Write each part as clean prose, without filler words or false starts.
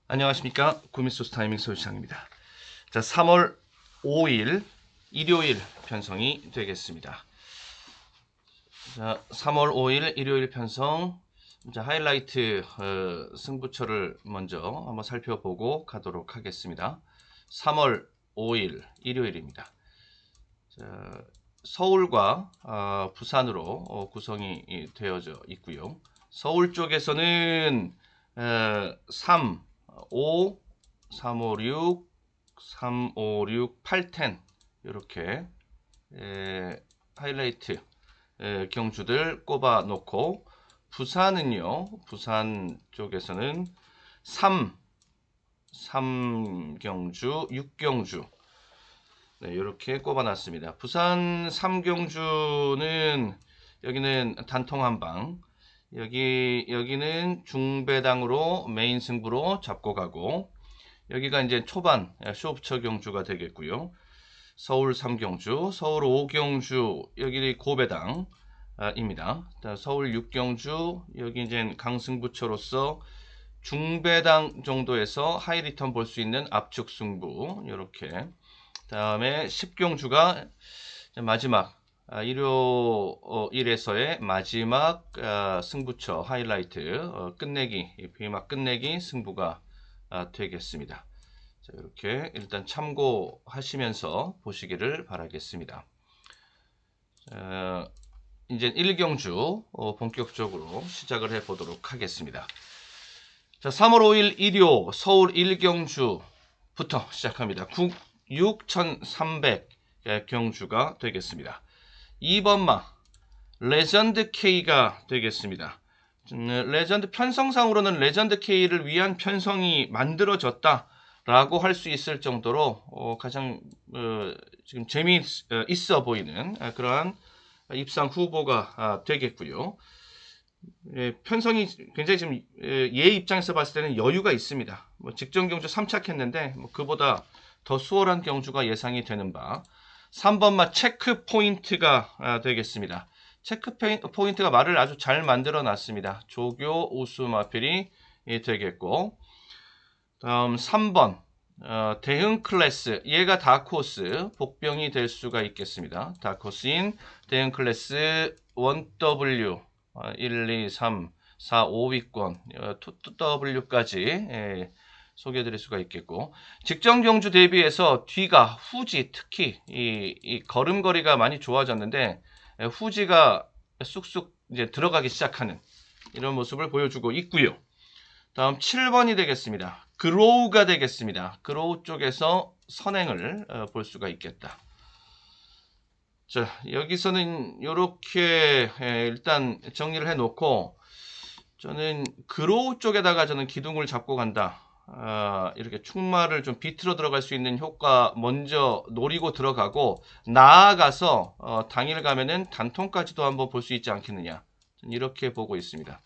안녕하십니까. 구미소스 타이밍 소유창입니다. 자, 3월 5일 일요일 편성이 되겠습니다. 자, 3월 5일 일요일 편성. 자, 하이라이트 승부처를 먼저 한번 살펴보고 가도록 하겠습니다. 3월 5일 일요일입니다. 자, 서울과 부산으로 구성이 되어져 있고요. 서울 쪽에서는 3, 5, 356, 356, 810 이렇게 하이라이트 경주들 꼽아 놓고, 부산은요, 부산 쪽에서는 3경주, 6경주 이렇게 꼽아 놨습니다. 부산 3경주는 여기는 단통 한방, 여기는 중배당으로 메인 승부로 잡고 가고, 여기가 이제 초반 쇼부처 경주가 되겠고요. 서울 3경주, 서울 5경주, 여기 고배당입니다. 서울 6경주, 여기 이제 강승부처로서 중배당 정도에서 하이리턴 볼 수 있는 압축 승부, 이렇게. 다음에 10경주가 마지막 일요일에서의 마지막 승부처 하이라이트 끝내기, 비막 끝내기 승부가 되겠습니다. 자, 이렇게 일단 참고하시면서 보시기를 바라겠습니다. 이제 1경주 본격적으로 시작을 해 보도록 하겠습니다. 자, 3월 5일 일요 서울 1경주부터 시작합니다. 6,300 경주가 되겠습니다. 2번마 레전드 K가 되겠습니다. 레전드 편성상으로는 레전드 K를 위한 편성이 만들어졌다 라고 할 수 있을 정도로 가장 지금 재미있어 보이는 그러한 입상 후보가 되겠고요. 편성이 굉장히 지금 얘 입장에서 봤을 때는 여유가 있습니다. 직전 경주 3착 했는데 그보다 더 수월한 경주가 예상이 되는 바. 3번마 체크 포인트가 되겠습니다. 체크 포인트가 말을 아주 잘 만들어 놨습니다. 조교 우수마필이 되겠고, 다음 3번 대흥 클래스, 얘가 다크호스 복병이 될 수가 있겠습니다. 다크호스인 대흥 클래스 1W 1, 2, 3, 4, 5위권 2W까지 소개해드릴 수가 있겠고, 직전 경주 대비해서 뒤가 후지, 특히 이 걸음걸이가 많이 좋아졌는데 후지가 쑥쑥 이제 들어가기 시작하는 이런 모습을 보여주고 있고요. 다음 7번이 되겠습니다. 그로우가 되겠습니다. 그로우 쪽에서 선행을 볼 수가 있겠다. 자, 여기서는 이렇게 일단 정리를 해 놓고, 저는 그로우 쪽에다가 저는 기둥을 잡고 간다. 이렇게 충마를 좀 비틀어 들어갈 수 있는 효과 먼저 노리고 들어가고, 나아가서 당일 가면은 단통까지도 한번 볼 수 있지 않겠느냐, 이렇게 보고 있습니다.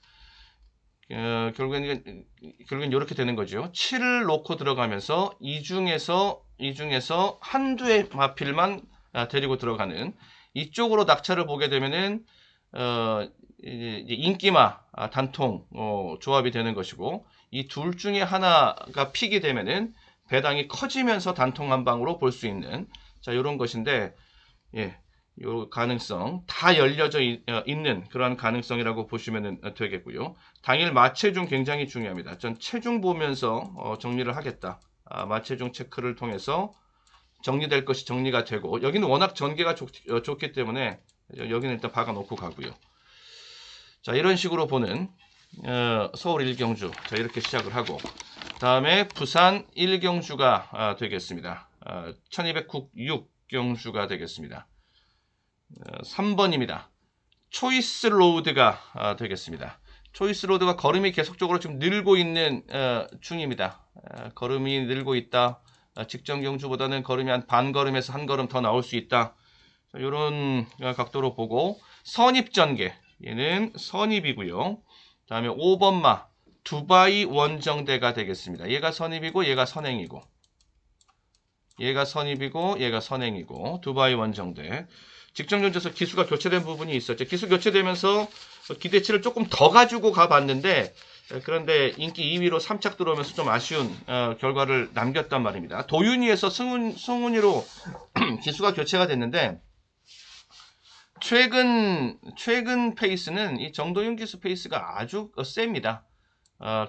결국엔 이렇게 되는 거죠. 7을 놓고 들어가면서 이 중에서 한두의 마필만 데리고 들어가는, 이쪽으로 낙차를 보게 되면은 인기마 단통 조합이 되는 것이고, 이 둘 중에 하나가 픽이 되면은 배당이 커지면서 단통 한 방으로 볼 수 있는, 자, 이런 것인데, 요 가능성 다 열려져 있는 그러한 가능성이라고 보시면 되겠고요. 당일 마체중 굉장히 중요합니다. 전 체중 보면서 정리를 하겠다. 마체중 체크를 통해서 정리될 것이 정리가 되고, 여기는 워낙 전개가 좋기 때문에 여기는 일단 박아 놓고 가고요. 자, 이런 식으로 보는 서울 1경주, 자, 이렇게 시작을 하고, 다음에 부산 1경주가 되겠습니다. 1206경주가 되겠습니다. 3번입니다. 초이스 로드가 되겠습니다. 초이스 로드가 걸음이 계속적으로 지금 늘고 있는 중입니다. 걸음이 늘고 있다. 직전 경주보다는 걸음이 한 반 걸음에서 한 걸음 더 나올 수 있다. 이런 각도로 보고, 선입 전개, 얘는 선입이고요. 다음에 5번마 두바이 원정대가 되겠습니다. 얘가 선입이고 얘가 선행이고, 얘가 선입이고 얘가 선행이고, 두바이 원정대. 직전 경주에서 기수가 교체된 부분이 있었죠. 기수 교체되면서 기대치를 조금 더 가지고 가봤는데 그런데 인기 2위로 3착 들어오면서 좀 아쉬운 결과를 남겼단 말입니다. 도윤이에서 승훈이로 기수가 교체가 됐는데 최근 페이스는 이 정도윤 기수 페이스가 아주 셉니다.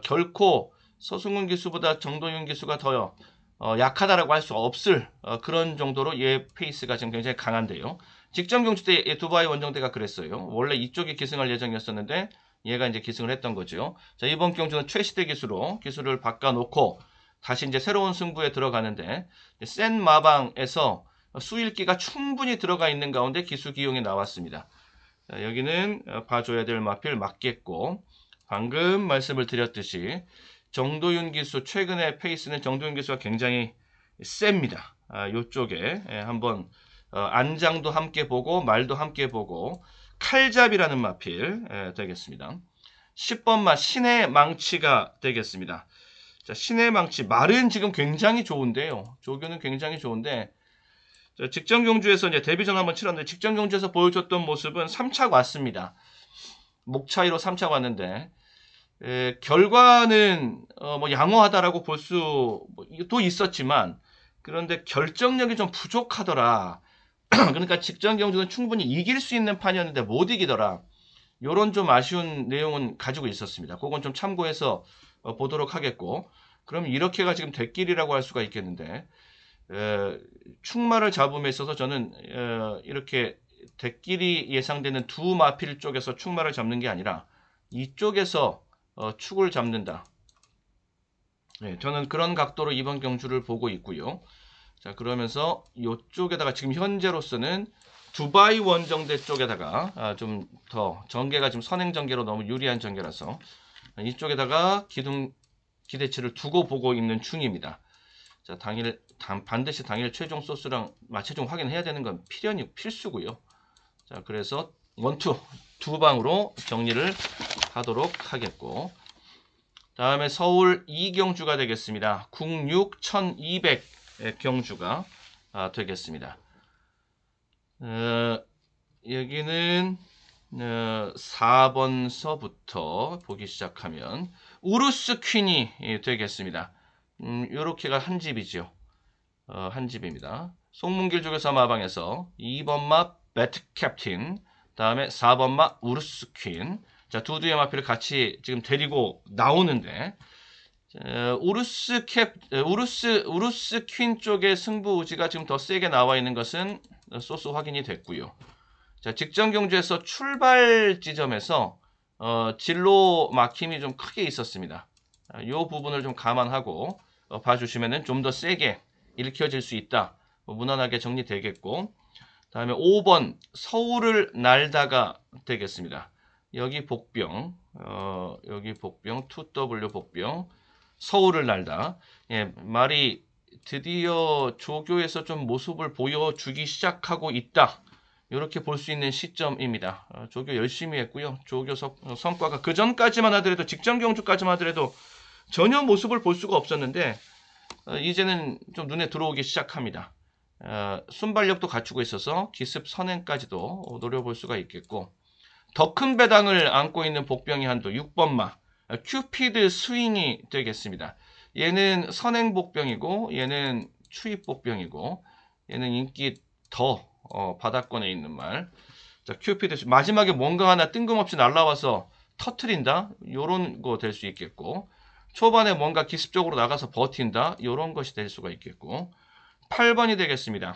결코 서승훈 기수보다 정도윤 기수가 더 약하다라고 할 수 없을 그런 정도로 얘 페이스가 지금 굉장히 강한데요. 직전 경주 때 두바이 원정대가 그랬어요. 원래 이쪽이 기승할 예정이었었는데 얘가 이제 기승을 했던 거죠. 자, 이번 경주는 최시대 기수로 기수를 바꿔놓고 다시 이제 새로운 승부에 들어가는데 센 마방에서 수일기가 충분히 들어가 있는 가운데 기수 기용이 나왔습니다. 자, 여기는 봐줘야 될 마필 맞겠고 방금 말씀을 드렸듯이 정도윤 기수 최근의 페이스는 정도윤 기수가 굉장히 셉니다. 요쪽에 한번 안장도 함께 보고 말도 함께 보고 칼잡이라는 마필 되겠습니다. 10번 마 신의 망치가 되겠습니다. 자, 신의 망치 말은 지금 굉장히 좋은데요. 조교는 굉장히 좋은데 직전 경주에서 이제 데뷔전 한번 치렀는데 직전 경주에서 보여줬던 모습은 3착 왔습니다. 목 차이로 3착 왔는데 결과는 뭐 양호하다라고 볼 수도 있었지만 그런데 결정력이 좀 부족하더라. 그러니까 직전 경주는 충분히 이길 수 있는 판이었는데 못 이기더라. 요런 좀 아쉬운 내용은 가지고 있었습니다. 그건 좀 참고해서 보도록 하겠고 그럼 이렇게가 지금 대길이라고 할 수가 있겠는데 충마를 잡음에 있어서 저는 이렇게 대길이 예상되는 두 마필 쪽에서 충마를 잡는 게 아니라 이쪽에서 축을 잡는다. 저는 그런 각도로 이번 경주를 보고 있고요. 자, 그러면서 이쪽에다가 지금 현재로서는 두바이 원정대 쪽에다가 좀 더 전개가 좀 선행 전개로 너무 유리한 전개라서 이쪽에다가 기대치를 두고 보고 있는 중입니다. 자, 반드시 당일 최종 소스랑 마체중 확인해야 되는 건 필수고요. 자, 그래서 원투 두 방으로 정리를 하도록 하겠고 다음에 서울 2경주가 되겠습니다. 국육 1200 경주가 되겠습니다. 여기는 4번서부터 보기 시작하면 우루스 퀸이 되겠습니다. 요렇게가 한 집이죠. 한 집입니다. 송문길 쪽에서 마방에서 2번마 배트 캡틴, 다음에 4번마 우루스 퀸. 자, 두두의 마필을 같이 지금 데리고 나오는데 우루스 퀸 쪽의 승부 우지가 지금 더 세게 나와 있는 것은 소스 확인이 됐고요. 자, 직전 경주에서 출발 지점에서 진로 막힘이 좀 크게 있었습니다. 이 부분을 좀 감안하고 봐주시면은 좀 더 세게 일으켜질 수 있다. 무난하게 정리되겠고, 다음에 5번 서울을 날다가 되겠습니다. 여기 복병, 여기 복병 2W 복병 서울을 날다. 예, 말이 드디어 조교에서 좀 모습을 보여주기 시작하고 있다. 이렇게 볼 수 있는 시점입니다. 조교 열심히 했고요. 조교 성과가 그 전까지만 하더라도 직전 경주까지만 하더라도 전혀 모습을 볼 수가 없었는데 이제는 좀 눈에 들어오기 시작합니다. 순발력도 갖추고 있어서 기습 선행까지도 노려볼 수가 있겠고 더 큰 배당을 안고 있는 복병의 한도 6번마 큐피드 스윙이 되겠습니다. 얘는 선행 복병이고 얘는 추입 복병이고 얘는 인기 더 바닥권에 있는 말. 자, 큐피드 마지막에 뭔가 하나 뜬금없이 날라와서 터트린다. 요런 거 될 수 있겠고 초반에 뭔가 기습적으로 나가서 버틴다. 요런 것이 될 수가 있겠고 8번이 되겠습니다.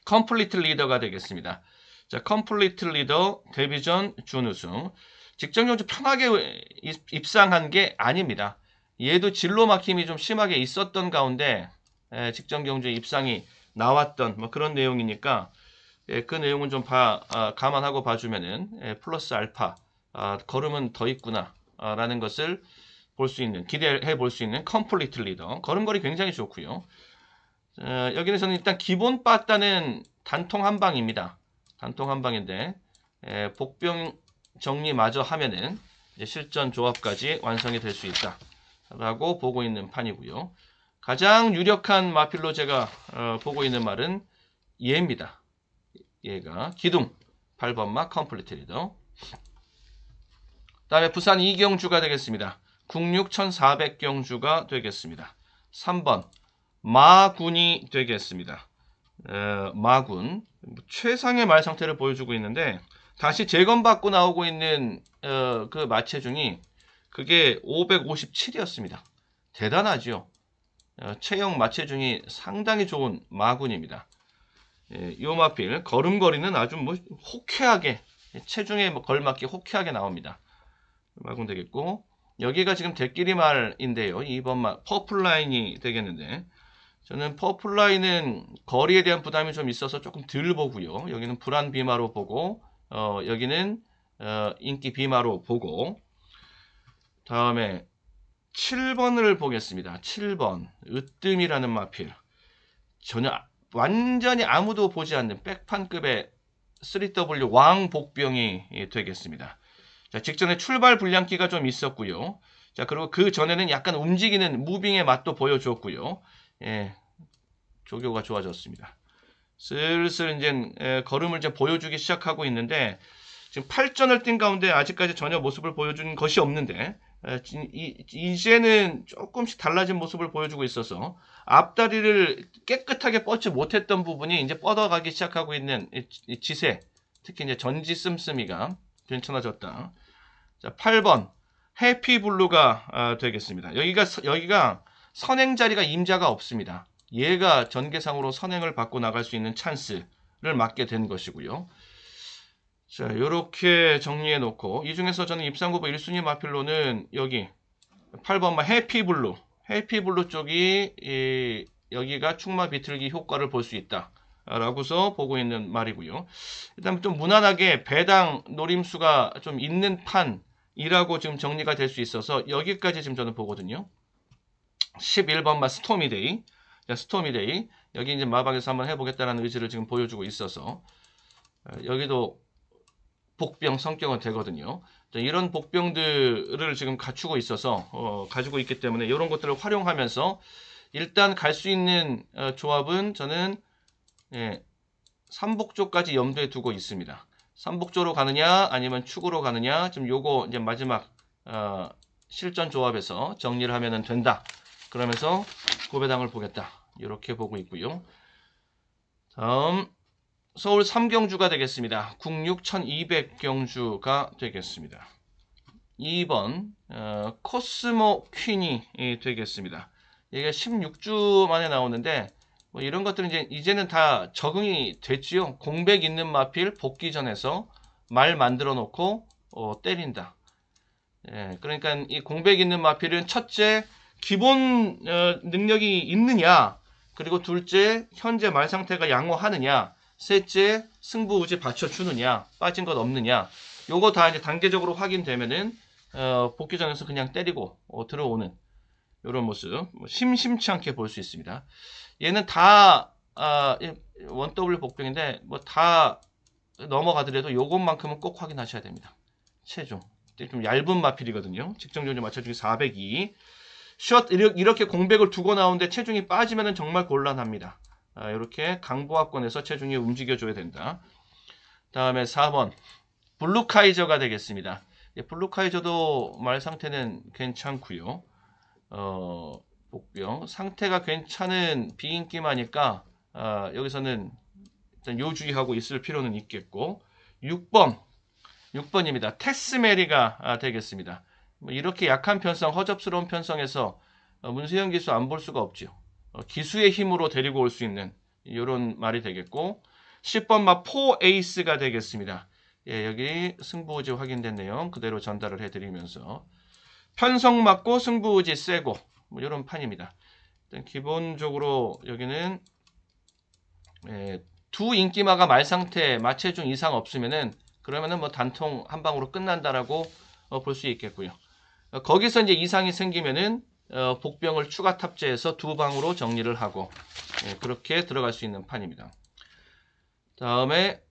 컴플리트 리더가 되겠습니다. 자, 컴플리트 리더 데뷔전 준우승. 직전 경주 편하게 입상한 게 아닙니다. 얘도 진로 막힘이 좀 심하게 있었던 가운데 직전 경주에 입상이 나왔던 뭐 그런 내용이니까 그 내용은 좀 감안하고 봐주면은 플러스 알파 걸음은 더 있구나 라는 것을 볼 수 있는 기대해 볼 수 있는 컴플리트 리더 걸음걸이 굉장히 좋고요. 여기는 저는 일단 기본 빠따는 단통 한방입니다. 단통 한방인데 복병 정리마저 하면은 이제 실전 조합까지 완성이 될 수 있다 라고 보고 있는 판이고요. 가장 유력한 마필로 제가 보고 있는 말은 얘입니다. 얘가 기둥 8번마 컴플리트 리더. 다음에 부산 이경주가 되겠습니다. 국육 1400경주가 되겠습니다. 3번 마군이 되겠습니다. 마군 최상의 말 상태를 보여주고 있는데 다시 재검받고 나오고 있는 그 마체중이 그게 557이었습니다. 대단하죠. 체형 마체중이 상당히 좋은 마군입니다. 이 마필 걸음걸이는 아주 뭐 호쾌하게 체중에 걸맞게 호쾌하게 나옵니다. 마군 되겠고 여기가 지금 대끼리 말인데요. 2번 말 퍼플라인이 되겠는데 저는 퍼플라인은 거리에 대한 부담이 좀 있어서 조금 덜 보고요. 여기는 불안 비마로 보고 여기는 인기 비마로 보고 다음에 7번을 보겠습니다. 7번 으뜸이라는 마필 전혀 완전히 아무도 보지 않는 백판급의 3W 왕복병이 되겠습니다. 자, 직전에 출발 불량기가 좀 있었고요. 자, 그리고 그 전에는 약간 움직이는 무빙의 맛도 보여줬고요. 예, 조교가 좋아졌습니다. 슬슬 이제 걸음을 이제 보여주기 시작하고 있는데 지금 8전을 뛴 가운데 아직까지 전혀 모습을 보여준 것이 없는데 이제는 조금씩 달라진 모습을 보여주고 있어서 앞다리를 깨끗하게 뻗지 못했던 부분이 이제 뻗어가기 시작하고 있는 이 지세, 특히 이제 전지 씀씀이가 괜찮아졌다. 자, 8번 해피블루가 되겠습니다. 여기가 선행 자리가 임자가 없습니다. 얘가 전개상으로 선행을 받고 나갈 수 있는 찬스를 맞게 된 것이고요. 자, 요렇게 정리해 놓고 이 중에서 저는 입상후보 1순위 마필로는 여기 8번마 해피블루 쪽이 여기가 충마 비틀기 효과를 볼 수 있다 라고서 보고 있는 말이고요. 일단 좀 무난하게 배당 노림수가 좀 있는 판이라고 지금 정리가 될 수 있어서 여기까지 지금 저는 보거든요. 11번마 스토미데이. 자, 스토미데이 여기 이제 마방에서 한번 해보겠다는 의지를 지금 보여주고 있어서 여기도 복병 성격은 되거든요. 이런 복병들을 지금 갖추고 있어서 가지고 있기 때문에 이런 것들을 활용하면서 일단 갈 수 있는 조합은 저는 삼복조까지 염두에 두고 있습니다. 삼복조로 가느냐 아니면 축으로 가느냐 지금 요거 이제 마지막 실전 조합에서 정리를 하면 된다. 그러면서 고배당을 보겠다. 이렇게 보고 있고요. 다음 서울 3경주가 되겠습니다. 국육 1200경주가 되겠습니다. 2번 코스모 퀸이 되겠습니다. 이게 16주 만에 나오는데 뭐 이런 것들은 이제는 다 적응이 됐지요. 공백 있는 마필 복귀전에서 말 만들어 놓고 때린다. 그러니까 이 공백 있는 마필은 첫째 기본 능력이 있느냐, 그리고 둘째 현재 말 상태가 양호하느냐, 셋째 승부의지 받쳐주느냐, 빠진 것 없느냐, 요거 다 이제 단계적으로 확인되면은 복귀전에서 그냥 때리고 들어오는 이런 모습 심심치 않게 볼 수 있습니다. 얘는 다 1W 복병인데 뭐 다 넘어가더라도 요것만큼은 꼭 확인하셔야 됩니다. 체중 좀 얇은 마필이거든요. 직정전주 맞춰주기 402. 숏 이렇게 공백을 두고 나오는데 체중이 빠지면 정말 곤란합니다. 이렇게 강보합권에서 체중이 움직여줘야 된다. 다음에 4번 블루카이저가 되겠습니다. 블루카이저도 말 상태는 괜찮고요. 복병 상태가 괜찮은 비인기마니까 여기서는 일단 요주의하고 있을 필요는 있겠고 6번입니다. 테스메리가 되겠습니다. 이렇게 약한 편성, 허접스러운 편성에서 문세영 기수 안 볼 수가 없죠. 기수의 힘으로 데리고 올 수 있는 이런 말이 되겠고 10번 마 포에이스가 되겠습니다. 여기 승부의지 확인된 내용 그대로 전달을 해드리면서 편성 맞고 승부의지 세고 뭐 이런 판입니다. 일단 기본적으로 여기는 두 인기마가 말 상태 마체중 이상 없으면은 그러면은 뭐 단통 한 방으로 끝난다라고 볼 수 있겠고요. 거기서 이제 이상이 생기면은 복병을 추가 탑재해서 두 방으로 정리를 하고 그렇게 들어갈 수 있는 판입니다. 다음에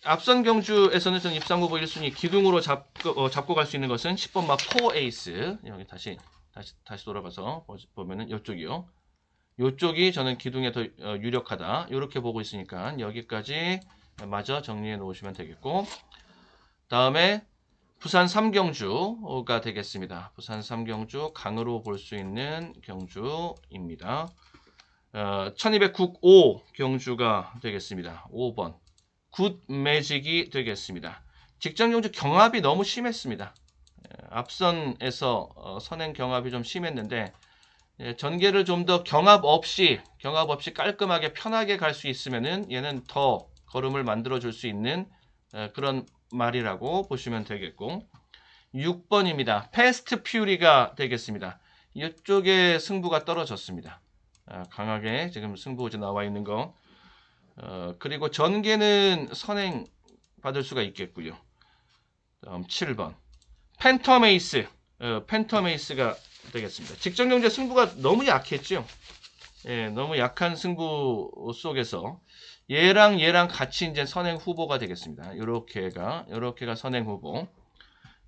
앞선 경주에서는 전 입상후보 1순위 기둥으로 잡고 갈 수 있는 것은 10번 마 포에이스. 여기 다시 돌아가서 보면은 이쪽이요. 이쪽이 저는 기둥에 더 유력하다. 이렇게 보고 있으니까 여기까지 마저 정리해 놓으시면 되겠고 다음에 부산 3경주가 되겠습니다. 부산 3경주 강으로 볼 수 있는 경주입니다. 1200국5 경주가 되겠습니다. 5번 굿 매직이 되겠습니다. 직전 경주 경합이 너무 심했습니다. 앞선에서 선행 경합이 좀 심했는데 전개를 좀 더 경합 없이 깔끔하게 편하게 갈 수 있으면은 얘는 더 걸음을 만들어 줄 수 있는 그런 말이라고 보시면 되겠고, 6번입니다. 패스트 퓨리가 되겠습니다. 이쪽에 승부가 떨어졌습니다. 강하게 지금 승부지 나와 있는 거. 그리고 전개는 선행 받을 수가 있겠고요. 다음 7번 팬텀 에이스. 팬텀 에이스가 되겠습니다. 직전 경제 승부가 너무 약했죠. 너무 약한 승부 속에서 얘랑 같이 이제 선행 후보가 되겠습니다. 요렇게가 선행 후보.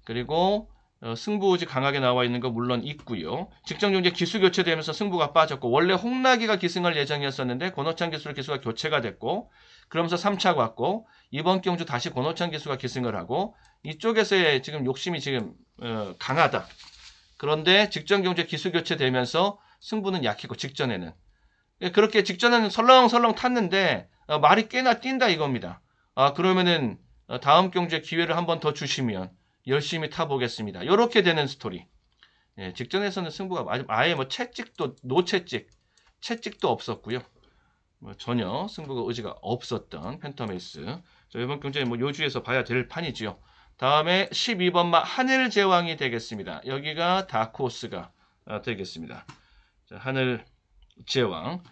그리고 승부지 강하게 나와 있는 거 물론 있고요. 직전 경제 기수 교체되면서 승부가 빠졌고, 원래 홍나기가 기승할 예정이었었는데 권호찬 기수로 기수가 교체가 됐고, 그러면서 3차 왔고, 이번 경주 다시 권호찬 기수가 기승을 하고, 이쪽에서의 지금 욕심이 지금 강하다. 그런데 직전 경제 기수 교체되면서 승부는 약했고, 직전에는 그렇게 직전에는 설렁설렁 탔는데 말이 꽤나 뛴다 이겁니다. 그러면은 다음 경주에 기회를 한 번 더 주시면 열심히 타보겠습니다. 이렇게 되는 스토리. 직전에서는 승부가 아예 뭐 채찍도 없었고요. 전혀 승부가 의지가 없었던 팬텀 에이스. 이번 경주에 뭐 요주에서 봐야 될 판이지요. 다음에 12번마 하늘제왕이 되겠습니다. 여기가 다크호스가 되겠습니다. 자, 하늘제왕.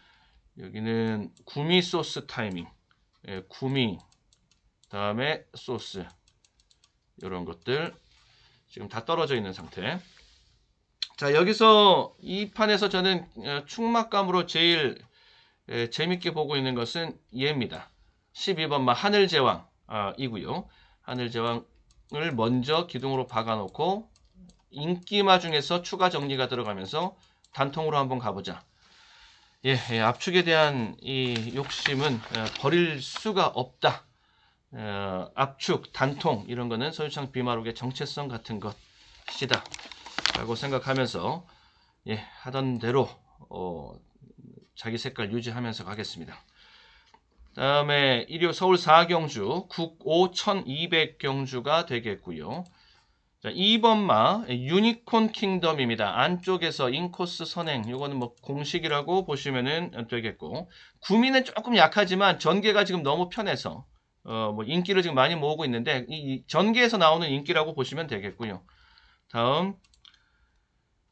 여기는 구미 소스 타이밍. 구미. 다음에 소스. 이런 것들 지금 다 떨어져 있는 상태. 자, 여기서 이 판에서 저는 충막감으로 제일 재밌게 보고 있는 것은 얘입니다. 12번마 하늘제왕 이고요. 하늘제왕을 먼저 기둥으로 박아놓고 인기마 중에서 추가 정리가 들어가면서 단통으로 한번 가보자. 압축에 대한 이 욕심은 버릴 수가 없다. 압축, 단통 이런 거는 서유창 비마록의 정체성 같은 것이다 라고 생각하면서 하던 대로 자기 색깔 유지하면서 가겠습니다. 다음에 일요 서울 4경주 국5 1200경주가 되겠고요. 자, 2번마 유니콘 킹덤입니다. 안쪽에서 인코스 선행, 이거는 뭐 공식이라고 보시면 되겠고, 구미는 조금 약하지만 전개가 지금 너무 편해서 뭐 인기를 지금 많이 모으고 있는데 이 전개에서 나오는 인기라고 보시면 되겠고요. 다음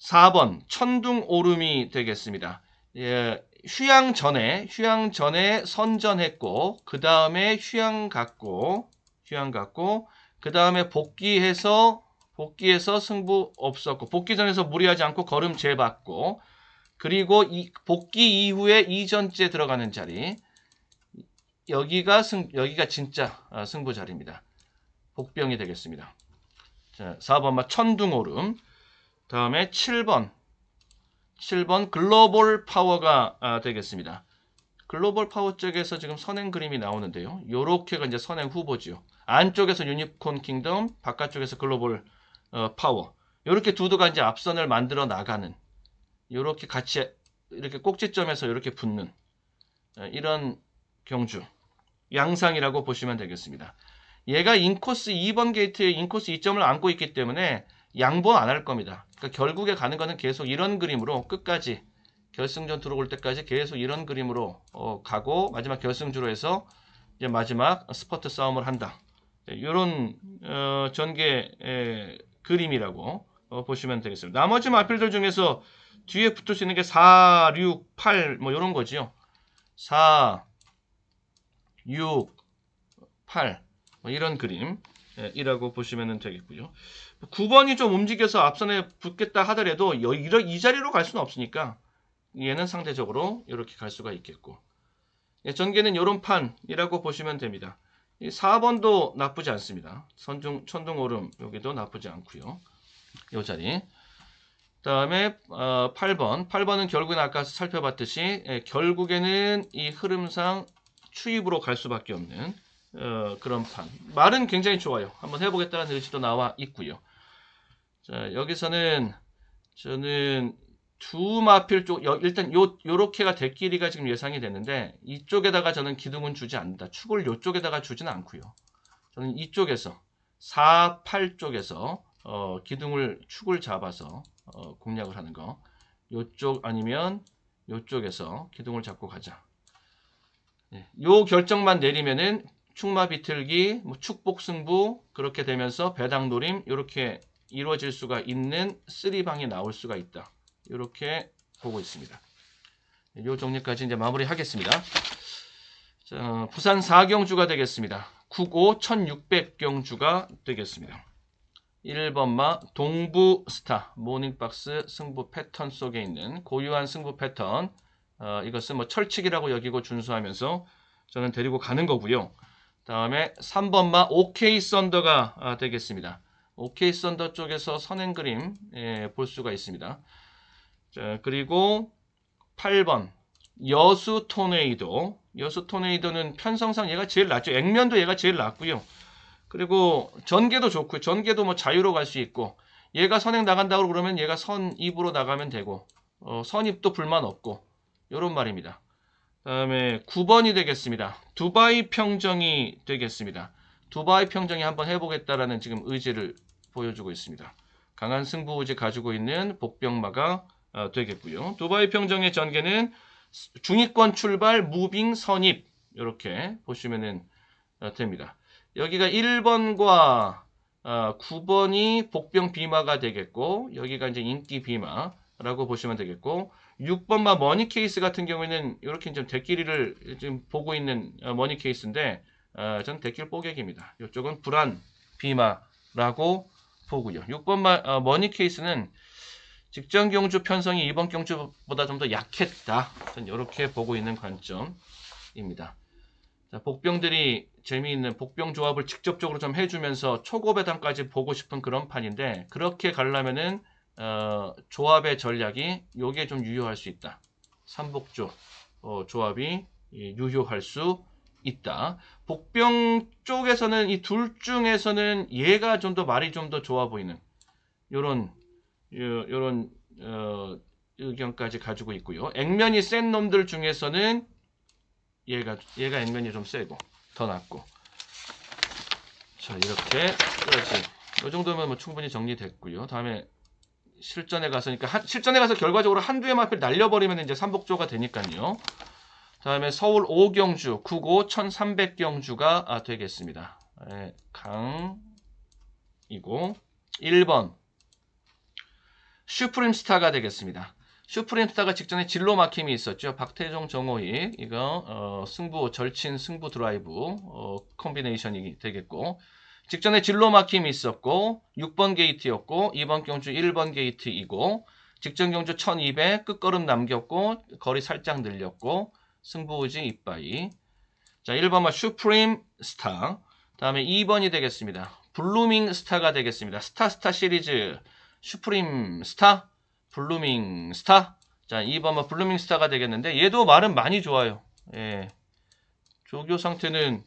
4번 천둥 오름이 되겠습니다. 휴양 전에 선전했고, 그 다음에 휴양 갔고, 그 다음에 복귀해서 승부 없었고, 복귀 전에서 무리하지 않고 걸음 재봤고, 그리고 복귀 이후에 이전째 들어가는 자리, 여기가 진짜 승부 자리입니다. 복병이 되겠습니다. 자, 4번마 천둥오름. 다음에 7번 글로벌 파워가 되겠습니다. 글로벌 파워 쪽에서 지금 선행 그림이 나오는데요. 요렇게가 이제 선행 후보지요. 안쪽에서 유니콘 킹덤, 바깥쪽에서 글로벌 파워. 요렇게 두두가 이제 앞선을 만들어 나가는, 요렇게 같이 이렇게 꼭지점에서 이렇게 붙는 이런 경주 양상이라고 보시면 되겠습니다. 얘가 인코스 2번 게이트에 인코스 2점을 안고 있기 때문에 양보 안 할 겁니다. 그러니까 결국에 가는 거는 계속 이런 그림으로 끝까지 결승전 들어올 때까지 계속 이런 그림으로 가고, 마지막 결승주로 해서 이제 마지막 스퍼트 싸움을 한다. 이런 전개 그림이라고 보시면 되겠습니다. 나머지 마필들 중에서 뒤에 붙을 수 있는 게 4, 6, 8 뭐 이런 거지요. 4, 6, 8 뭐 이런 그림이라고 보시면 되겠고요. 9번이 좀 움직여서 앞선에 붙겠다 하더라도 이 자리로 갈 수는 없으니까 얘는 상대적으로 이렇게 갈 수가 있겠고, 전개는 이런 판이라고 보시면 됩니다. 4번도 나쁘지 않습니다. 천둥오름 여기도 나쁘지 않고요. 이 자리. 다음에 8번은 결국엔 아까 살펴봤듯이 결국에는 이 흐름상 추입으로 갈 수밖에 없는 그런 판. 말은 굉장히 좋아요. 한번 해보겠다는 의지도 나와 있고요. 자, 여기서는 저는 두 마필 쪽, 일단 요렇게가 대끼리가 지금 예상이 되는데, 이쪽에다가 저는 기둥은 주지 않는다. 축을 요쪽에다가 주지는 않고요. 저는 이쪽에서 4, 8 쪽에서 기둥을 축을 잡아서 공략을 하는 거. 요쪽 아니면 요쪽에서 기둥을 잡고 가자. 네, 요 결정만 내리면은 축마 비틀기, 뭐 축복 승부 그렇게 되면서 배당 노림 이렇게 이루어질 수가 있는 3방이 나올 수가 있다. 이렇게 보고 있습니다. 요 정리까지 이제 마무리하겠습니다. 자, 부산 4경주가 되겠습니다. 9고 1600경주가 되겠습니다. 1번마 동부스타 모닝박스 승부 패턴 속에 있는 고유한 승부 패턴, 이것은 뭐 철칙이라고 여기고 준수하면서 저는 데리고 가는 거고요. 다음에 3번마 OK 썬더가 되겠습니다. OK 썬더 쪽에서 선행 그림 볼 수가 있습니다. 자, 그리고 8번 여수 토네이도. 여수 토네이도는 편성상 얘가 제일 낫죠. 액면도 얘가 제일 낫고요. 그리고 전개도 좋고요. 전개도 뭐 자유로 갈 수 있고, 얘가 선행 나간다고 그러면 얘가 선입으로 나가면 되고, 선입도 불만 없고, 요런 말입니다. 다음에 9번이 되겠습니다. 두바이 평정이 되겠습니다. 두바이 평정이 한번 해보겠다라는 지금 의지를 보여주고 있습니다. 강한 승부 의지 가지고 있는 복병마가 되겠고요. 두바이 평정의 전개는 중위권 출발, 무빙, 선입 이렇게 보시면 됩니다. 여기가 1번과 9번이 복병 비마가 되겠고, 여기가 이제 인기 비마라고 보시면 되겠고, 6번마 머니 케이스 같은 경우에는 이렇게 좀 대끼리를 지금 보고 있는 머니 케이스인데, 전 대끼리 뽀객입니다. 이쪽은 불안 비마라고 보고요. 6번마 머니 케이스는 직전 경주 편성이 이번 경주보다 좀 더 약했다. 전 이렇게 보고 있는 관점입니다. 자, 복병들이 재미있는 복병 조합을 직접적으로 좀 해주면서 초고배당까지 보고 싶은 그런 판인데, 그렇게 가려면은 조합의 전략이 요게 좀 유효할 수 있다. 삼복조 조합이 유효할 수 있다. 복병 쪽에서는 이 둘 중에서는 얘가 좀 더 말이 좀 더 좋아 보이는 요런 의견까지 가지고 있고요. 액면이 센 놈들 중에서는 얘가 액면이 좀 세고 더 낫고. 자, 이렇게 이 정도면 뭐 충분히 정리됐고요. 다음에 실전에 가서니까 실전에 가서 결과적으로 한두의 마필 날려버리면 이제 삼복조가 되니까요. 다음에 서울 5경주 9고 1300경주가 되겠습니다. 강이고 1번 슈프림 스타가 되겠습니다. 슈프림 스타가 직전에 진로 막힘이 있었죠. 박태종, 정호익 이거 승부 절친 승부 드라이브 콤비네이션이 되겠고, 직전에 진로 막힘이 있었고 6번 게이트였고, 이번 경주 1번 게이트이고, 직전 경주 1200 끝걸음 남겼고 거리 살짝 늘렸고 승부의지 이빠이. 자, 1번만 슈프림 스타. 다음에 2번이 되겠습니다. 블루밍 스타가 되겠습니다. 스타 시리즈 슈프림 스타, 블루밍 스타. 자, 2번은 블루밍 스타가 되겠는데, 얘도 말은 많이 좋아요. 예. 조교 상태는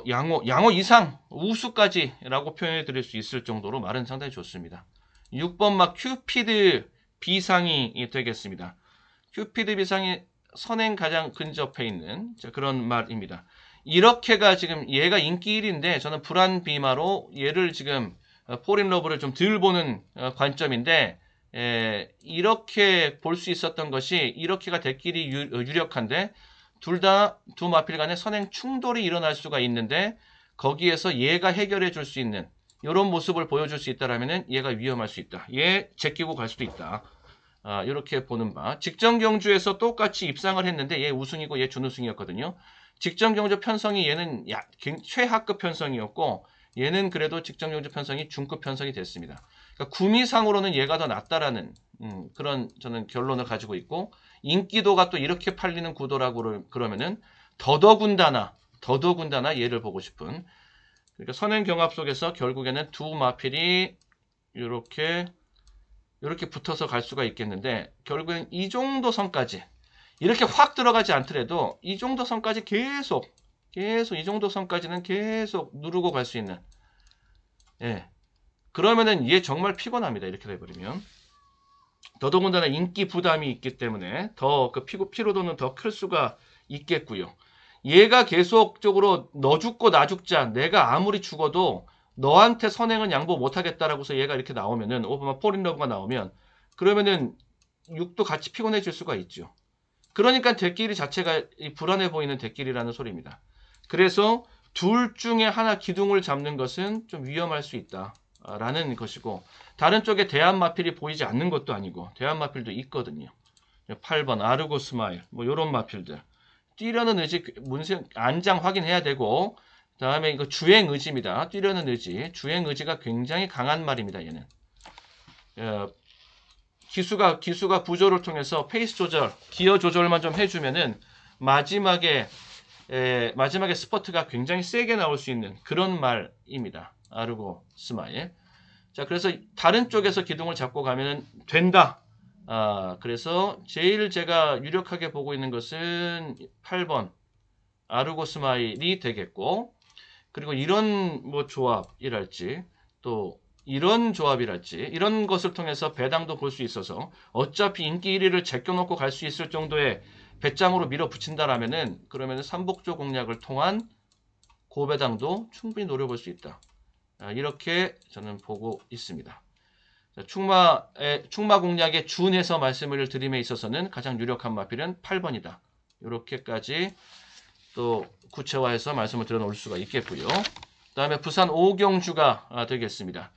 양호 이상 우수까지라고 표현해 드릴 수 있을 정도로 말은 상당히 좋습니다. 6번 막 큐피드 비상이 되겠습니다. 큐피드 비상이 선행 가장 근접해 있는 그런 말입니다. 이렇게가 지금 얘가 인기 1위인데 저는 불안 비마로 얘를 지금 폴인러브를 좀 덜 보는 관점인데, 이렇게 볼 수 있었던 것이 이렇게가 대끼리 유력한데 두 마필 간에 선행 충돌이 일어날 수가 있는데, 거기에서 얘가 해결해 줄 수 있는 이런 모습을 보여줄 수 있다라면 얘가 위험할 수 있다. 얘 제끼고 갈 수도 있다. 이렇게 보는 바. 직전 경주에서 똑같이 입상을 했는데 얘 우승이고 얘 준우승이었거든요. 직전 경주 편성이 얘는 최하급 편성이었고, 얘는 그래도 직전 경주 편성이 중급 편성이 됐습니다. 그러니까 구미상으로는 얘가 더 낫다라는 그런 저는 결론을 가지고 있고, 인기도가 또 이렇게 팔리는 구도라고 그러면은 더더군다나 얘를 보고 싶은, 그러니까 선행 경합 속에서 결국에는 두 마필이 이렇게 붙어서 갈 수가 있겠는데, 결국엔 이 정도 선까지 이렇게 확 들어가지 않더라도 이 정도 선까지 계속 계속 이 정도 선까지는 계속 누르고 갈 수 있는. 예. 그러면은 얘 정말 피곤합니다. 이렇게 돼버리면. 더더군다나 인기 부담이 있기 때문에 더 그 피로도는 더 클 수가 있겠고요. 얘가 계속적으로 너 죽고 나 죽자, 내가 아무리 죽어도 너한테 선행은 양보 못하겠다라고 해서 얘가 이렇게 나오면은 오버마 폴인러브가 나오면 그러면은 6도 같이 피곤해질 수가 있죠. 그러니까 대끼리 자체가 불안해 보이는 대끼리라는 소리입니다. 그래서 둘 중에 하나 기둥을 잡는 것은 좀 위험할 수 있다라는 것이고, 다른 쪽에 대한마필이 보이지 않는 것도 아니고 대한마필도 있거든요. 8번 아르고 스마일 뭐 이런 마필들 뛰려는 의지, 문세 안장 확인해야 되고, 다음에 이거 주행 의지입니다. 뛰려는 의지, 주행 의지가 굉장히 강한 말입니다. 얘는 기수가 부조를 통해서 페이스 조절, 기어 조절만 좀 해주면은 마지막에 스퍼트가 굉장히 세게 나올 수 있는 그런 말입니다. 아르고 스마일. 자, 그래서 다른 쪽에서 기둥을 잡고 가면 된다. 그래서 제일 제가 유력하게 보고 있는 것은 8번 아르고 스마일이 되겠고, 그리고 이런 뭐 조합이랄지 또 이런 조합이랄지 이런 것을 통해서 배당도 볼 수 있어서 어차피 인기 1위를 제껴놓고 갈 수 있을 정도의 배짱으로 밀어붙인다라면은 그러면은 삼복조 공략을 통한 고배당도 충분히 노려볼 수 있다. 이렇게 저는 보고 있습니다. 충마 공략에 준해서 말씀을 드림에 있어서는 가장 유력한 마필은 8번이다. 이렇게까지 또 구체화해서 말씀을 드려놓을 수가 있겠고요. 그 다음에 부산 5경주가 되겠습니다.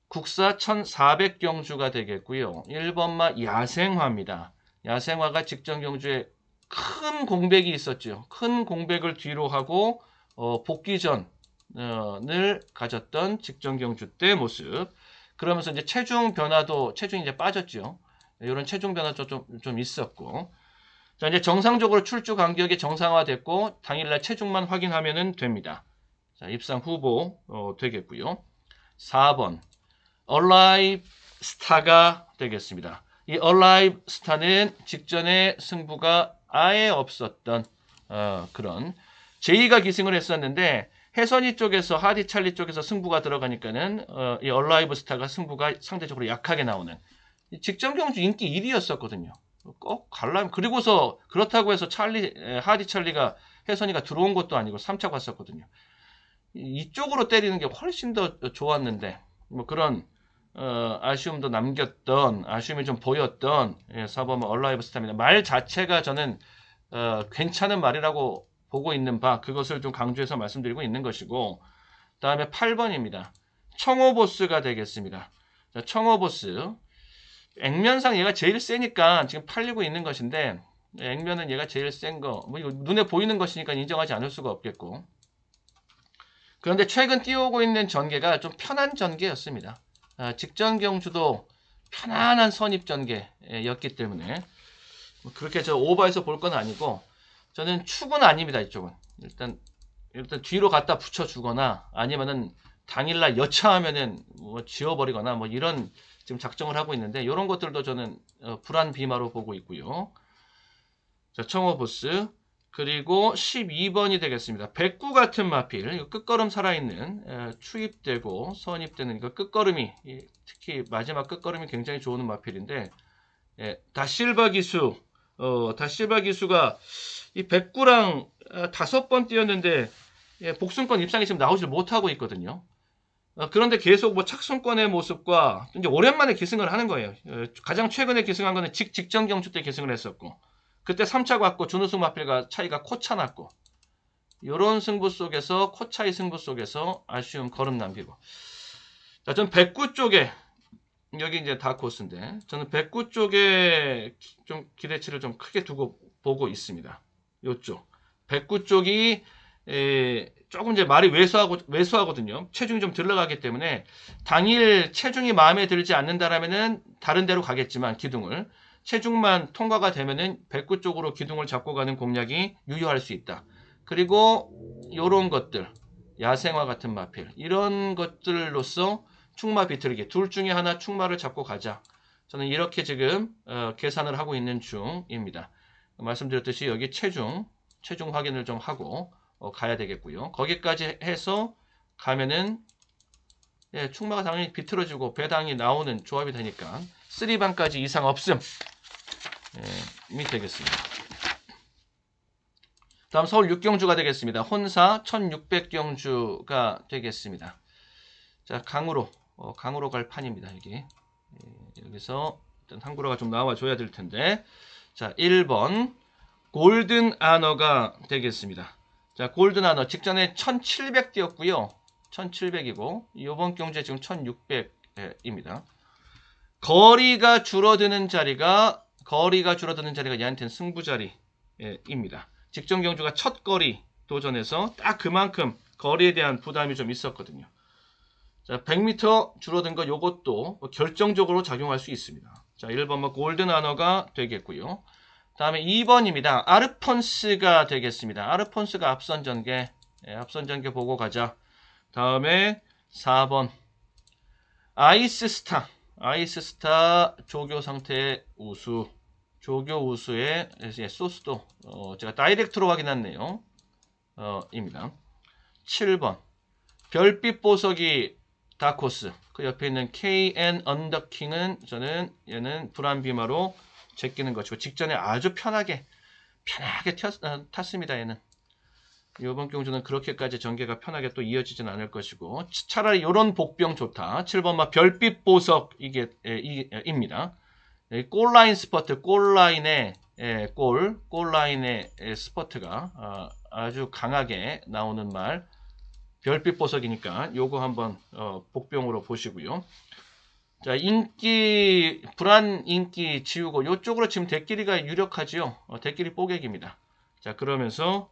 국사 1400경주가 되겠고요. 1번마 야생화입니다. 야생화가 직전 경주에 큰 공백이 있었죠. 큰 공백을 뒤로 하고 복귀전을 가졌던 직전 경주 때 모습. 그러면서 이제 체중이 이제 빠졌죠. 이런 체중 변화도 좀 있었고. 자, 이제 정상적으로 출주 간격이 정상화됐고 당일날 체중만 확인하면 됩니다. 자, 입상 후보 되겠고요. 4번 얼라이브 스타가 되겠습니다. 이 얼라이브 스타는 직전에 승부가 아예 없었던 그런 제이가 기승을 했었는데 해선이 쪽에서 하디 찰리 쪽에서 승부가 들어가니까는 이 얼라이브 스타가 승부가 상대적으로 약하게 나오는 직전 경주 인기 1위였었거든요. 꼭 갈라면 그리고서 그렇다고 해서 하디 찰리가 해선이가 들어온 것도 아니고 3차 갔었거든요. 이쪽으로 때리는 게 훨씬 더 좋았는데 뭐 그런 아쉬움도 남겼던, 아쉬움이 좀 보였던 4번 얼라이브 스타입니다. 말 자체가 저는 괜찮은 말이라고 보고 있는 바, 그것을 좀 강조해서 말씀드리고 있는 것이고, 다음에 8번입니다. 청호보스가 되겠습니다. 자, 청호보스 액면상 얘가 제일 세니까 지금 팔리고 있는 것인데, 액면은 얘가 제일 센 거, 뭐 이거 눈에 보이는 것이니까 인정하지 않을 수가 없겠고, 그런데 최근 띄우고 있는 전개가 좀 편한 전개였습니다. 직전 경주도 편안한 선입 전개였기 때문에 그렇게 저 오버해서 볼 건 아니고, 저는 축은 아닙니다. 이쪽은 일단 뒤로 갖다 붙여주거나 아니면은 당일날 여차하면은 뭐 지워버리거나 뭐 이런 지금 작정을 하고 있는데, 이런 것들도 저는 불안비마로 보고 있고요. 자, 청호보스. 그리고 12번이 되겠습니다. 백구 같은 마필, 끝걸음 살아있는, 추입되고 선입되는 이거 끝걸음이, 특히 마지막 끝걸음이 굉장히 좋은 마필인데, 다실바 기수가 이 백구랑 5번 뛰었는데, 복승권 입상이 지금 나오질 못하고 있거든요. 그런데 계속 뭐 착승권의 모습과 이제 오랜만에 기승을 하는 거예요. 가장 최근에 기승한 거는 직전 경주 때 기승을 했었고, 그때 3차 갔고 준우승 마필과 차이가 코차 났고, 이런 승부 속에서 코차의 승부 속에서 아쉬움 걸음 남기고. 자, 저는 백구 쪽에 여기 이제 다코스인데 저는 백구 쪽에 좀 기대치를 좀 크게 두고 보고 있습니다. 요쪽 백구 쪽이 조금 이제 말이 왜소하거든요. 체중이 좀 들러가기 때문에 당일 체중이 마음에 들지 않는다라면은 다른 데로 가겠지만 기둥을 체중만 통과가 되면은 백구 쪽으로 기둥을 잡고 가는 공략이 유효할 수 있다. 그리고 요런 것들, 야생화 같은 마필, 이런 것들로서 충마 비틀기, 둘 중에 하나 충마를 잡고 가자. 저는 이렇게 지금 계산을 하고 있는 중입니다. 말씀드렸듯이 여기 체중 확인을 좀 하고 가야 되겠고요. 거기까지 해서 가면은 예, 충마가 당연히 비틀어지고 배당이 나오는 조합이 되니까 3방까지 이상 없음 이 되겠습니다. 다음 서울 6경주가 되겠습니다. 혼사 1600경주가 되겠습니다. 자, 강으로 갈 판입니다. 여기서 일단 항구라가 좀 나와줘야 될 텐데, 자, 1번 골든 아너가 되겠습니다. 자, 골든 아너 직전에 1700 뛰었고요. 1700이고 이번 경주에 지금 1600입니다. 거리가 줄어드는 자리가 얘한테는 승부 자리입니다. 직전 경주가 첫 거리 도전에서 딱 그만큼 거리에 대한 부담이 좀 있었거든요. 자, 100m 줄어든 거 요것도 결정적으로 작용할 수 있습니다. 자, 1번 골든 아너가 되겠고요. 다음에 2번입니다. 아르폰스가 되겠습니다. 아르폰스가 앞선 전개 보고 가자. 다음에 4번 아이스스타 조교 상태 우수. 조교 우수의 소스도 제가 다이렉트로 확인했네요. 입니다. 7번 별빛 보석이 다코스. 그 옆에 있는 KN 언더킹은 얘는 불안비마로 제끼는 것이고 직전에 아주 편하게 탔습니다. 얘는 이번 경주는 그렇게까지 전개가 편하게 또 이어지진 않을 것이고 차라리 이런 복병 좋다. 7번 별빛 보석 입니다. 골라인 스퍼트, 골라인의 스퍼트가 아주 강하게 나오는 말 별빛 보석이니까 요거 한번 복병으로 보시고요. 자, 불안 인기 지우고 요쪽으로 지금 대끼리가 유력하지요. 대끼리 뽀객입니다. 자, 그러면서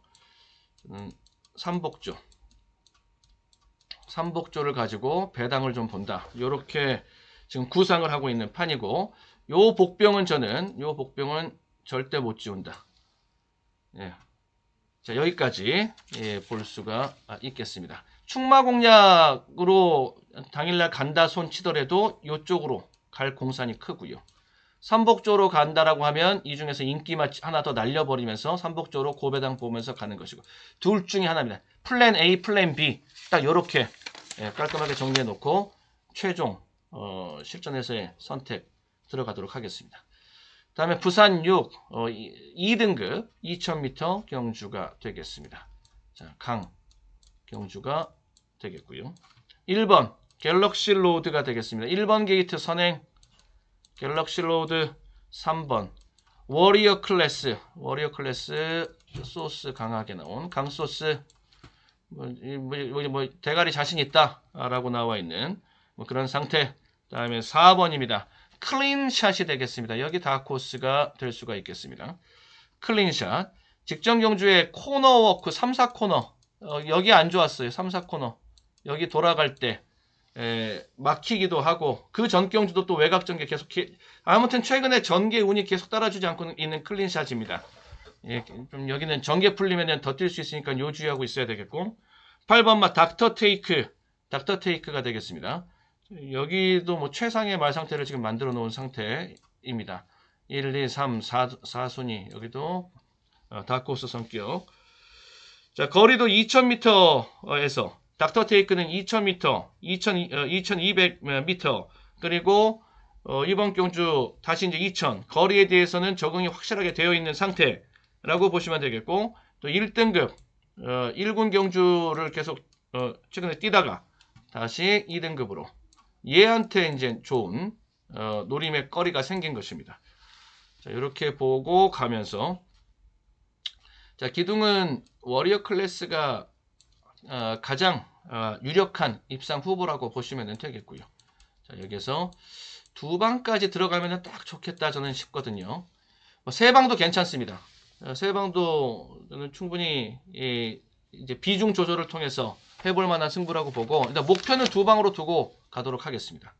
삼복조를 가지고 배당을 좀 본다. 요렇게 지금 구상을 하고 있는 판이고 요 복병은 절대 못 지운다. 예. 자, 여기까지 볼 수가 있겠습니다. 충마 공략으로 당일날 간다 손 치더라도 이쪽으로 갈 공산이 크고요. 삼복조로 간다라고 하면 이 중에서 인기만 하나 더 날려버리면서 삼복조로 고배당 보면서 가는 것이고 둘 중에 하나입니다. 플랜 A, 플랜 B 딱 이렇게 깔끔하게 정리해 놓고 최종 실전에서의 선택 들어가도록 하겠습니다. 다음에 부산 6 2등급 2000m 경주가 되겠습니다. 자, 강 경주가 되겠고요. 1번 갤럭시 로드가 되겠습니다. 1번 게이트 선행 갤럭시 로드. 3번 워리어 클래스 소스 강하게 나온 강소스 대가리 자신 있다 라고 나와 있는 그런 상태. 다음에 4번입니다. 클린샷이 되겠습니다. 여기 다코스가 될 수가 있겠습니다. 클린샷. 직전 경주에 코너워크 3, 4코너 여기 안 좋았어요. 3, 4코너 여기 돌아갈 때 막히기도 하고 그 전 경주도 또 외곽 전개 계속 아무튼 최근에 전개 운이 계속 따라주지 않고 있는 클린샷입니다. 좀 여기는 전개 풀리면 더 뛸 수 있으니까 요 주의하고 있어야 되겠고 8번 닥터 테이크가 되겠습니다. 여기도 최상의 말 상태를 지금 만들어 놓은 상태입니다. 1, 2, 3, 4순위 여기도 다코스 성격. 자, 거리도 2000m에서 닥터 테이크는 2000m, 2200m 그리고 이번 경주 다시 이제 2000 거리에 대해서는 적응이 확실하게 되어 있는 상태라고 보시면 되겠고 또 1등급 1군 경주를 계속 최근에 뛰다가 다시 2등급으로 얘한테 이제 좋은 노림의 거리가 생긴 것입니다. 자, 이렇게 보고 가면서 자, 기둥은 워리어 클래스가 가장 유력한 입상 후보라고 보시면 되겠고요. 자, 여기서 두 방까지 들어가면 딱 좋겠다 저는 싶거든요. 세 방도 괜찮습니다. 세 방도 저는 충분히 이제 비중 조절을 통해서 해볼 만한 승부라고 보고 일단 목표는 두 방으로 두고 가도록 하겠습니다.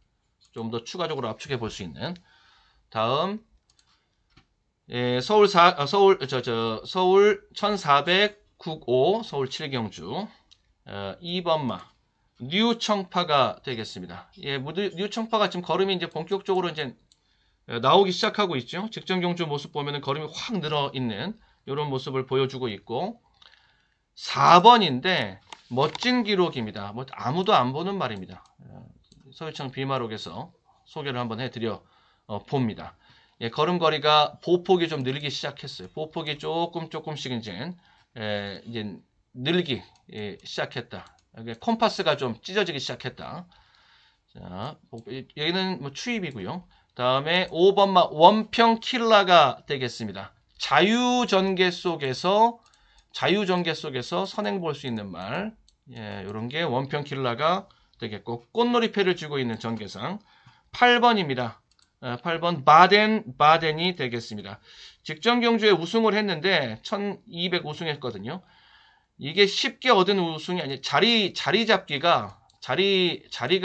좀 더 추가적으로 압축해 볼 수 있는. 다음 서울 1495 서울 7경주 2번마 뉴청파가 되겠습니다. 뉴청파가 지금 걸음이 이제 본격적으로 이제 나오기 시작하고 있죠. 직전 경주 모습 보면은 걸음이 확 늘어 있는 이런 모습을 보여주고 있고 4번인데 멋진 기록입니다. 뭐 아무도 안 보는 말입니다. 서울청 비마록에서 소개를 한번 해드려 봅니다. 예, 걸음걸이가 보폭이 좀 늘기 시작했어요. 보폭이 조금씩 이제 늘기 시작했다. 콤파스가 좀 찢어지기 시작했다. 자, 여기는 뭐 추입이고요. 다음에 5번마 원평 킬러가 되겠습니다. 자유전개 속에서 선행 볼 수 있는 말. 예, 이런 게 원평 킬러가 되겠고, 꽃놀이패를 쥐고 있는 전개상. 8번입니다. 8번 바덴이 되겠습니다. 직전 경주에 우승을 했는데 1200 우승했거든요. 이게 쉽게 얻은 우승이 아니라 자리가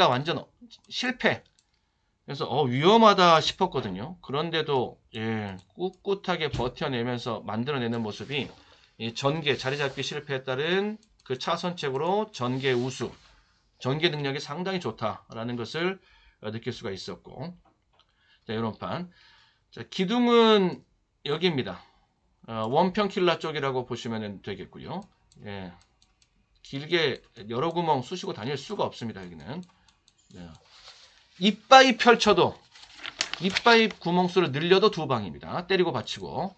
완전 실패. 그래서 위험하다 싶었거든요. 그런데도 예, 꿋꿋하게 버텨내면서 만들어내는 모습이 이 자리 잡기 실패에 따른 그 차선책으로 전개 우수, 전개 능력이 상당히 좋다라는 것을 느낄 수가 있었고, 자, 이런 판. 자, 기둥은 여기입니다. 원평 킬러 쪽이라고 보시면 되겠고요. 예, 길게 여러 구멍 쑤시고 다닐 수가 없습니다. 여기는. 예. 이빠이 펼쳐도 이빠이 구멍수를 늘려도 2방입니다. 때리고 받치고.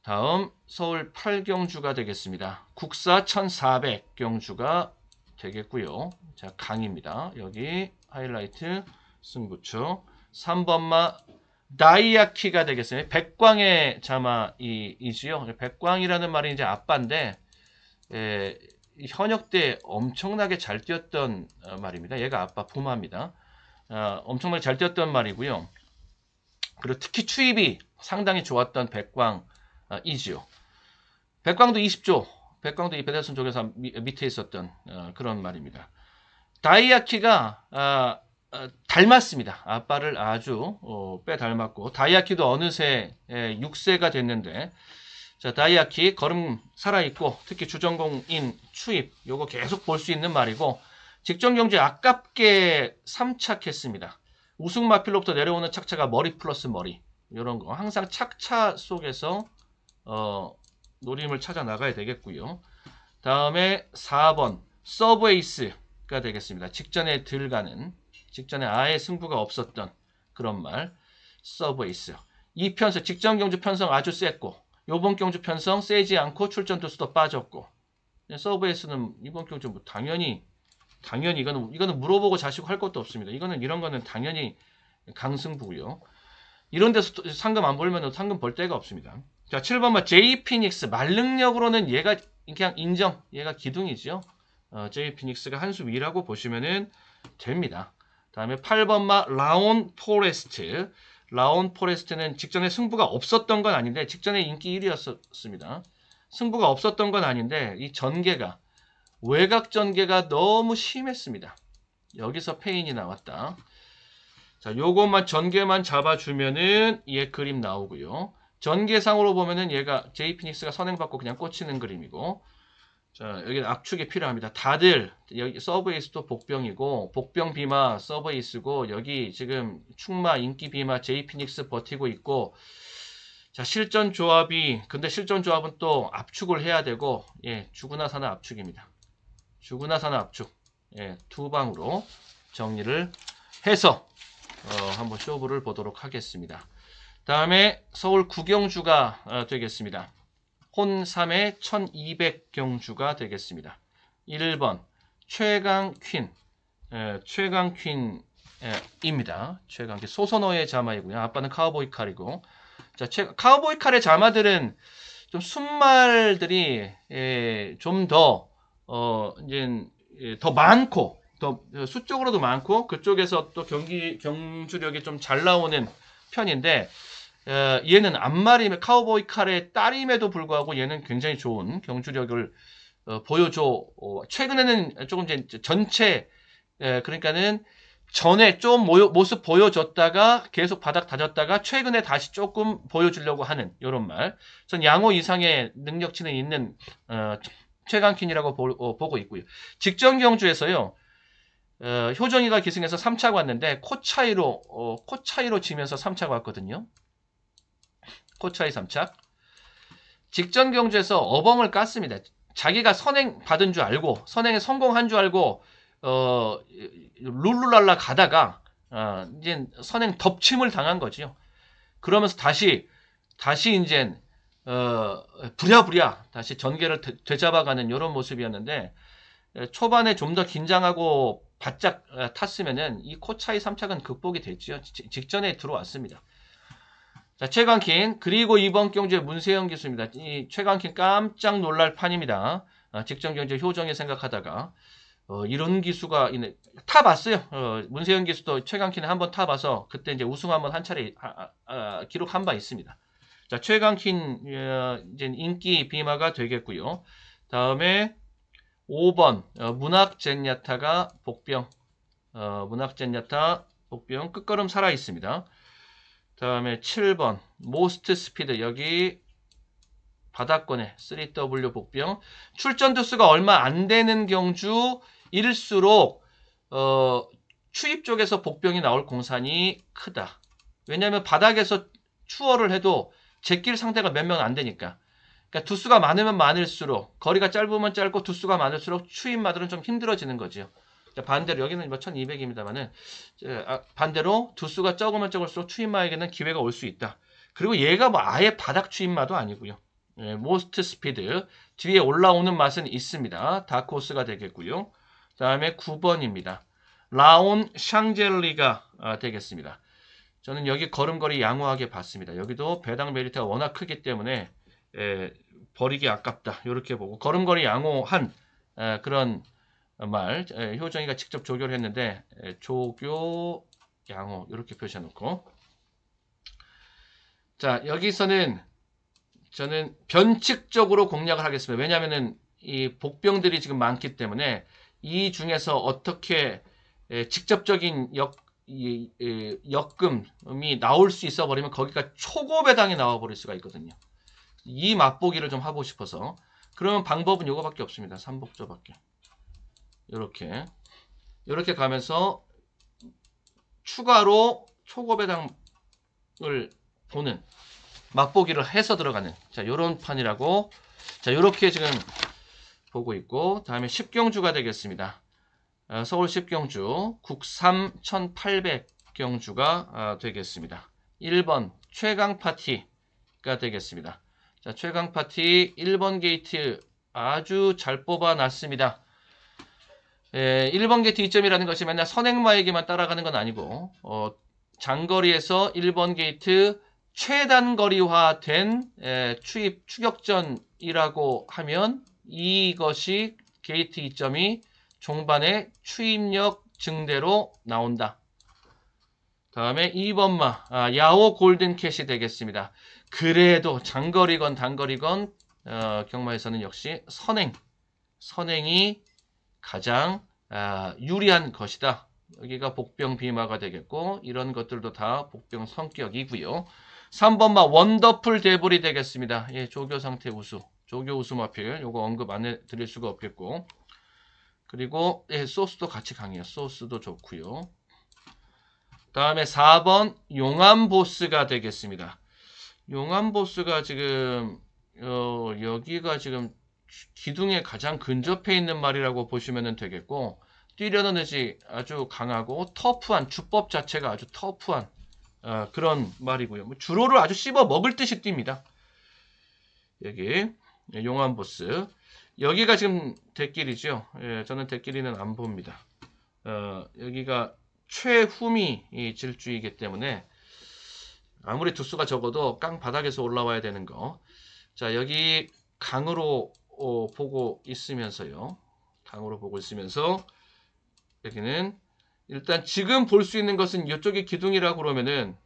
다음 서울 8경주가 되겠습니다. 국사 1400 경주가 되겠고요. 자, 강입니다. 여기 하이라이트 승부처. 3번마 다이아키가 되겠습니다. 백광의 자마이지요. 백광이라는 말이 이제 아빠인데 현역 때 엄청나게 잘 뛰었던 말입니다. 얘가 아빠 부마입니다. 엄청나게 잘 뛰었던 말이고요. 그리고 특히 추입이 상당히 좋았던 백광이지요. 백광도 20조, 백광도 이 배달선 쪽에서 밑에 있었던 그런 말입니다. 다이아키가 닮았습니다. 아빠를 아주 빼 닮았고, 다이아키도 어느새 6세가 됐는데, 자, 다이아키 걸음 살아있고, 특히 주전공인 추입, 요거 계속 볼 수 있는 말이고, 직전 경주에 아깝게 3착했습니다. 우승 마필로부터 내려오는 착차가 머리 플러스 머리, 이런 거 항상 착차 속에서 노림을 찾아 나가야 되겠고요. 다음에 4번 서브에이스가 되겠습니다. 직전에 직전에 아예 승부가 없었던 그런 말, 서브에이스. 이 편성, 직전 경주 편성 아주 셌고, 요번 경주 편성 세지 않고 출전 투수도 빠졌고, 서브에이스는 이번 경주 뭐 당연히 이거는 물어보고 자시고 할 것도 없습니다. 이런 거는 당연히 강승부고요. 이런 데서 상금 안 벌면 상금 벌 데가 없습니다. 자, 7번만 제이 피닉스. 말능력으로는 얘가 그냥 인정. 얘가 기둥이죠. 제이 피닉스가 한 수 위라고 보시면 됩니다. 다음에 8번마 라온 포레스트. 라온 포레스트는 직전에 승부가 없었던 건 아닌데, 직전에 인기 1위였습니다. 승부가 없었던 건 아닌데, 이 외곽 전개가 너무 심했습니다. 여기서 페인이 나왔다. 자, 요것만 전개만 잡아주면은 얘 그림 나오고요. 전개상으로 보면은 얘가 제이 피닉스가 선행받고 그냥 꽂히는 그림이고, 자, 여기는 압축이 필요합니다. 다들 여기 서브에이스도 복병이고, 복병 비마 서브에이스고, 여기 지금 충마 인기 비마 제이 피닉스 버티고 있고, 자, 실전 조합은 또 압축을 해야 되고, 예, 죽으나 사나 압축입니다. 죽으나 사나 압축. 예, 2방으로 정리를 해서 한번 쇼부를 보도록 하겠습니다. 다음에 서울 9경주가 되겠습니다. 혼 3회 1200 경주가 되겠습니다. 1번 최강퀸. 최강퀸입니다. 최강퀸 소선어의 자마이고요. 아빠는 카우보이 칼이고. 자, 카우보이 칼의 자마들은 좀 순말들이 좀 더 더 많고, 더 수적으로도 많고, 그쪽에서 또 경주력이 좀 잘 나오는 편인데, 얘는 앞말이면 카우보이 칼의 딸임에도 불구하고 얘는 굉장히 좋은 경주력을 보여줘. 최근에는 조금 이제 전체, 그러니까는 전에 좀 모습 보여줬다가 계속 바닥 다졌다가 최근에 다시 조금 보여주려고 하는 이런 말. 전 양호 이상의 능력치는 있는 최강퀸이라고 보고 있고요. 직전 경주에서요. 효정이가 기승해서 3차가 왔는데 코 차이로 지면서 3차가 왔거든요. 코 차이 3차. 직전 경주에서 어벙을 깠습니다. 자기가 선행 받은 줄 알고 선행에 성공한 줄 알고 룰루랄라 가다가 이제 선행 덮침을 당한 거지요. 그러면서 다시 이제 부랴부랴 다시 전개를 되잡아가는 이런 모습이었는데 초반에 좀 더 긴장하고 바짝 탔으면은 이 코차이 3착은 극복이 됐지요. 직전에 들어왔습니다. 자, 최강킨 그리고 이번 경주의 문세영 기수입니다. 이 최강킨 깜짝 놀랄 판입니다. 직전 경주 효정에 생각하다가 이런 기수가 타봤어요. 문세영 기수도 최강킨에 한번 타봐서 그때 이제 우승 한번 한 차례 기록한 바 있습니다. 자, 최강킨 이제 인기 비마가 되겠고요. 다음에 5번 문학젠야타가 복병 문학젠야타 복병 끝걸음 살아 있습니다. 다음에 7번 모스트 스피드 여기 바닥권에 3W 복병 출전 두수가 얼마 안 되는 경주일수록 추입 쪽에서 복병이 나올 공산이 크다. 왜냐하면 바닥에서 추월을 해도 제낄 상태가 몇 명 안 되니까. 그러니까 두수가 많으면 많을수록 거리가 짧으면 짧고 두수가 많을수록 추입마들은 좀 힘들어지는 거죠. 반대로 여기는 뭐 1200입니다만은 반대로 두수가 적으면 적을수록 추임마에게는 기회가 올 수 있다. 그리고 얘가 뭐 아예 바닥 추임마도 아니고요. 모스트 스피드 뒤에 올라오는 맛은 있습니다. 다크호스가 되겠고요. 다음에 9번입니다. 라온 샹젤리가 되겠습니다. 저는 여기 걸음걸이 양호하게 봤습니다. 여기도 배당 메리트가 워낙 크기 때문에 버리기 아깝다. 이렇게 보고 걸음걸이 양호한 그런 말 효정이가 직접 조교를 했는데 조교 양호 이렇게 표시해놓고 자 여기서는 저는 변칙적으로 공략을 하겠습니다. 왜냐하면은 이 복병들이 지금 많기 때문에 이 중에서 어떻게 직접적인 역금이 나올 수 있어 버리면 거기가 초고 배당이 나와 버릴 수가 있거든요. 이 맛보기를 좀 하고 싶어서 그러면 방법은 이거밖에 없습니다. 삼복조밖에. 이렇게 가면서 추가로 초고배당을 보는 맛보기를 해서 들어가는 자 요런 판이라고 자 요렇게 지금 보고 있고 다음에 10경주가 되겠습니다. 서울 10경주 국삼 1800경주가 되겠습니다. 1번 최강파티가 되겠습니다. 자 최강파티 1번 게이트 아주 잘 뽑아놨습니다. 1번 게이트 2점이라는 것이 맨날 선행마에게만 따라가는 건 아니고 장거리에서 1번 게이트 최단거리화된 추입 추격전이라고 하면 이것이 게이트 2점이 종반의 추입력 증대로 나온다. 다음에 2번마 야오 골든캣이 되겠습니다. 그래도 장거리건 단거리건 경마에서는 역시 선행이 가장 유리한 것이다. 여기가 복병 비마가 되겠고 이런 것들도 다 복병 성격이고요. 3번마 원더풀 데블이 되겠습니다. 예, 조교 상태 우수, 조교 우수 마필 요거 언급 안 해드릴 수가 없겠고 그리고 예, 소스도 같이 강해요. 소스도 좋고요. 다음에 4번 용암보스가 되겠습니다. 용암보스가 지금 여기가 지금 기둥에 가장 근접해 있는 말이라고 보시면 되겠고 뛰려는 의지 아주 강하고 터프한 주법 자체가 아주 터프한 그런 말이고요. 뭐 주로를 아주 씹어 먹을 듯이 뜁니다. 여기 용암보스 여기가 지금 대길이죠. 예, 저는 대길이는 안 봅니다. 여기가 최후미 질주이기 때문에 아무리 두수가 적어도 깡 바닥에서 올라와야 되는 거. 자 여기 강으로 보고 있으면서요. 강으로 보고 있으면서 여기는 일단 지금 볼 수 있는 것은 이쪽이 기둥이라고 그러면은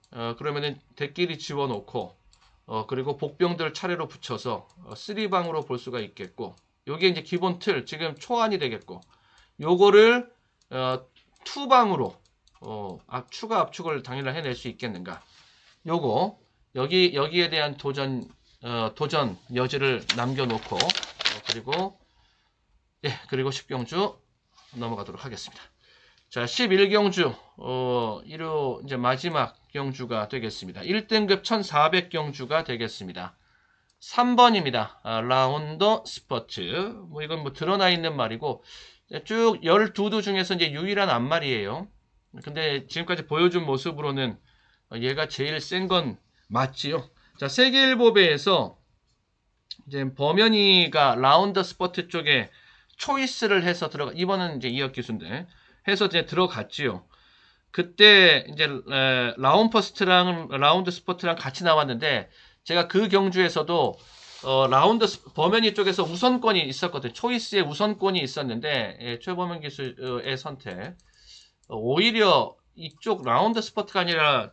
대끼리 집어넣고 그리고 복병들 차례로 붙여서 3방으로 볼 수가 있겠고 요게 이제 기본 틀 지금 초안이 되겠고 요거를 2방으로 추가 압축을 당연히 해낼 수 있겠는가 요거 여기에 대한 도전 여지를 남겨놓고 그리고 10경주 넘어가도록 하겠습니다. 자 11경주 일요 이제 마지막 경주가 되겠습니다. 1등급 1400경주가 되겠습니다. 3번입니다. 라운더 스퍼트. 뭐 이건 뭐 드러나 있는 말이고 쭉 12두 중에서 이제 유일한 앞말이에요. 근데 지금까지 보여준 모습으로는 얘가 제일 센 건 맞지요. 자, 세계일보배에서 이제 범연이가 라운더 스퍼트 쪽에 초이스를 해서 이번은 이제 이역 기수인데 해서 이제 들어갔지요. 그때 이제 라운드 스퍼트랑 같이 나왔는데 제가 그 경주에서도 범연이 쪽에서 우선권이 있었거든요. 초이스의 우선권이 있었는데 최범연 기수의 선택. 오히려 이쪽 라운드 스퍼트가 아니라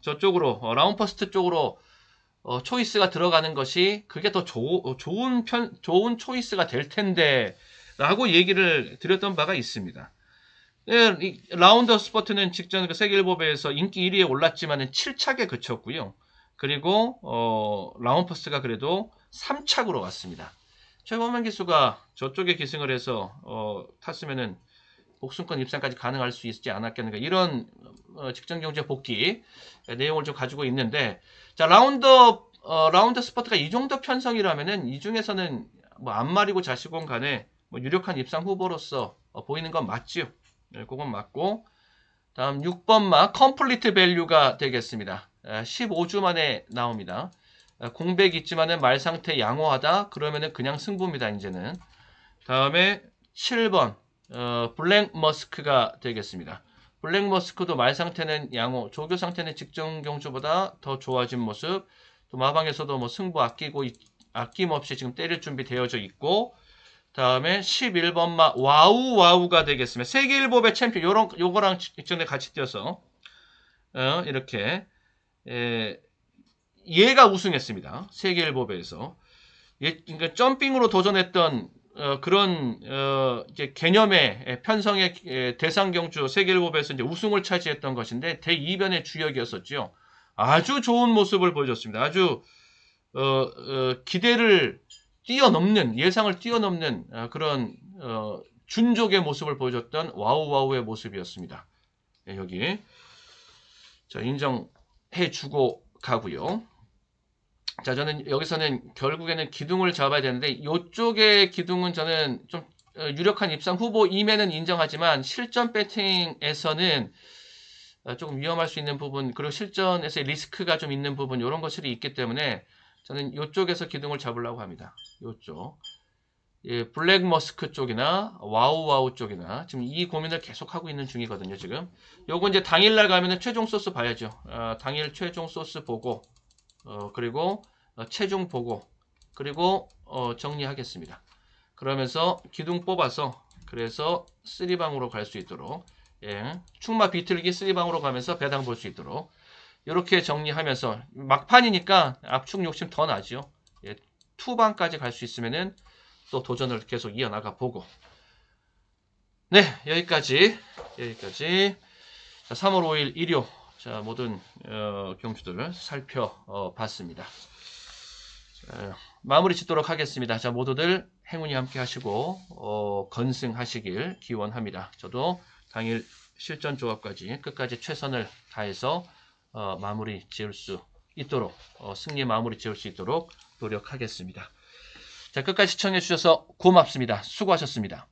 저쪽으로 라운드 퍼스트 쪽으로 초이스가 들어가는 것이 그게 더 좋은 초이스가 될 텐데 라고 얘기를 드렸던 바가 있습니다. 이 라운더 스퍼트는 직전 그 세계일보배에서 인기 1위에 올랐지만은 7착에 그쳤고요. 그리고 라운드 퍼스트가 그래도 3착으로 왔습니다. 최범현 기수가 저쪽에 기승을 해서 탔으면은 복순권 입상까지 가능할 수 있지 않았겠는가 이런 직전 경제 복귀 내용을 좀 가지고 있는데 자 라운드 스퍼트가 이 정도 편성이라면은 이 중에서는 뭐 안말이고 자시곤 간에 뭐 유력한 입상 후보로서 보이는 건 맞지요. 네, 그건 맞고 다음 6번 마 컴플리트 밸류가 되겠습니다. 15주 만에 나옵니다. 공백 있지만은 말 상태 양호하다 그러면은 그냥 승부입니다. 이제는 다음에 7번 블랙 머스크가 되겠습니다. 블랙 머스크도 말 상태는 양호, 조교 상태는 직전 경주보다 더 좋아진 모습. 또 마방에서도 뭐 승부 아낌없이 지금 때릴 준비 되어져 있고, 다음에 11번 마 와우가 되겠습니다. 세계일보배 챔피언 요거랑 직전에 같이 뛰어서 이렇게 얘가 우승했습니다. 세계일보배에서. 그러니까 점핑으로 도전했던 그런 이제 개념의 편성의 대상 경주 세계일보배에서 이제 우승을 차지했던 것인데 대이변의 주역이었었죠. 아주 좋은 모습을 보여줬습니다. 아주 기대를 뛰어넘는 예상을 뛰어넘는 그런 준족의 모습을 보여줬던 와우의 모습이었습니다. 네, 여기 자 인정해주고 가고요. 자, 저는 여기서는 결국에는 기둥을 잡아야 되는데 이쪽의 기둥은 저는 좀 유력한 입상 후보임에는 인정하지만 실전 배팅에서는 조금 위험할 수 있는 부분 그리고 실전에서의 리스크가 좀 있는 부분 이런 것들이 있기 때문에 저는 이쪽에서 기둥을 잡으려고 합니다. 이쪽 예, 블랙 머스크 쪽이나 와우 쪽이나 지금 이 고민을 계속하고 있는 중이거든요. 지금 요거 이제 당일날 가면은 최종 소스 봐야죠. 당일 최종 소스 보고 그리고 체중 보고 그리고 정리하겠습니다. 그러면서 기둥 뽑아서 그래서 3방으로 갈 수 있도록 예, 충마 비틀기 3방으로 가면서 배당 볼 수 있도록 이렇게 정리하면서 막판이니까 압축 욕심 더 나죠. 예, 2방까지 갈 수 있으면은 또 도전을 계속 이어나가 보고 네 여기까지 자, 3월 5일 일요 자 모든 경주들을 살펴봤습니다. 마무리 짓도록 하겠습니다. 자 모두들 행운이 함께 하시고 건승하시길 기원합니다. 저도 당일 실전 조합까지 끝까지 최선을 다해서 마무리 지을 수 있도록 승리 마무리 지을 수 있도록 노력하겠습니다. 자 끝까지 시청해 주셔서 고맙습니다. 수고하셨습니다.